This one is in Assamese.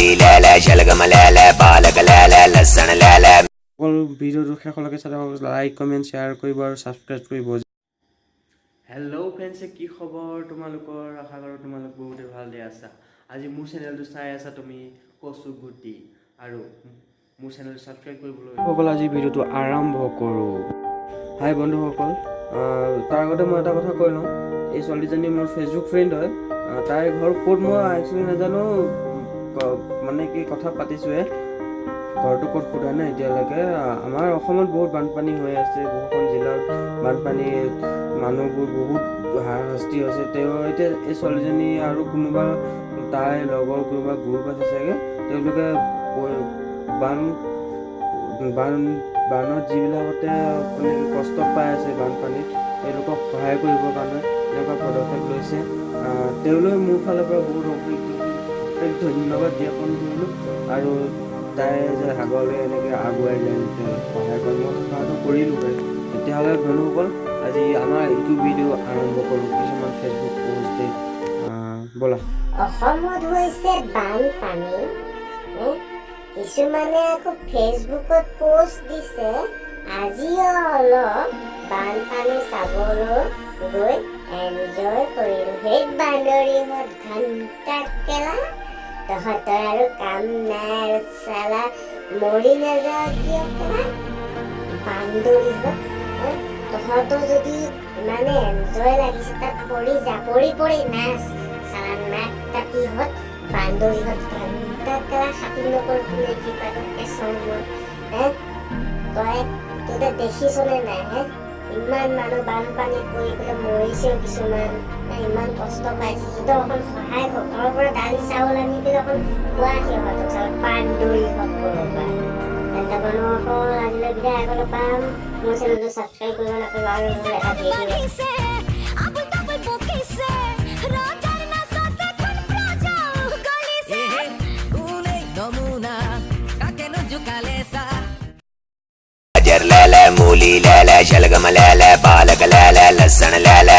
मूली ले ले शलगम ले ले पालक ले ले लहसुन ले ले ভিডিওটো শেষলৈকে চাই লাইক কমেণ্ট শ্বেয়াৰ কৰিব আৰু ছাবস্ক্ৰাইব কৰিব। হেল্ল' ফ্ৰেণ্ডছে, কি খবৰ তোমালোকৰ? আশা কৰোঁ তোমালোক বহুতে ভালে আছা। আজি মোৰ চেনেলটো চাই আছা তুমি কচু গুটি, আৰু মোৰ চেনেলটো ছাবস্ক্ৰাইব কৰিবলৈ সকল আজি ভিডিঅ'টো আৰম্ভ কৰোঁ। হাই বন্ধুসকল, তাৰ আগতে মই এটা কথা কৈ লওঁ। এই ছোৱালীজনী মোৰ ফেচবুক ফ্ৰেণ্ড হয়। তাইৰ ঘৰ ক'ত মই একচুৱেলি নাজানো, মানে কি কথা পাতিছোঁহে, ঘৰটো ক'ত সোধা নাই এতিয়ালৈকে। আমাৰ অসমত বহুত বানপানী হৈ আছে, বহুখন জিলাত বানপানী, মানুহবোৰ বহুত হাৰাশাস্তি হৈছে। তেওঁ এতিয়া এই ছোৱালীজনী আৰু কোনোবা তাইৰ লগৰ কোনোবা গ্ৰুপ আছে চাগে, তেওঁলোকে বানত যিবিলাকতে মানে কষ্ট পাই আছে বানপানীত, তেওঁলোকক সহায় কৰিবৰ কাৰণে এনেকুৱা পদক্ষেপ লৈছে। তেওঁলৈ মোৰ ফালৰ পৰা বহুত ধন্যবাদ জ্ঞাপন কৰিলোঁ। আৰু তাই যে আগলৈ এনেকৈ আগুৱাই যায়, সহায় কৰি মই সহায়টো কৰিলোঁ। তেতিয়াহ'লে বন্ধুসকল, আজি আমাৰ এইটো ভিডিঅ' আৰম্ভ কৰোঁ কিছুমান ফেচবুক পোষ্টে। ব'লা। অসমত হৈছে বানপানী, কিছুমানে আকৌ ফেচবুকত পোষ্ট দিছে আজিও অলপ বানপানী চাবলৈ গৈ এনজয় কৰিলোঁ। সেই বান্দৰীহঁত ঘণ্টা কেলা, তহঁতৰ আৰু কাম নাই আৰু চালা মৰি নাযাওঁ কিয় কেলা বান্দৰীহঁত। তহঁতৰ যদি ইমানে এনজয় লাগিছে তাত পৰি নাচ চালা নাক কাটিহঁত বান্দৰীহঁত ঘণ্টা কেলা খাতি নকৰি কোনে কি পায় চংবোৰ। তই দেখিছনে নাই? ইমান মানুহ বানপানীত পৰি পেলাই মৰিছেও, কিছুমান ইমান কষ্ট পাইছে। সিহঁতৰ অকণ সহায় কৰক, ঘৰৰ পৰা দালি চাউল আনি পেলাই অকণ খোৱা সিহঁতক চাউল বান্দৰীসকলৰ পৰা। এটা মানুহসকল আজিলৈ বিদায় আগলৈ পাম। মোৰ চেনেলটো ছাবস্ক্ৰাইব কৰিব নাপাব আৰু মোৰ এটা ভিডিঅ' गाजर ले ले मूली ले ले शलगम ले ले पालक ले ले लहसुन ले ले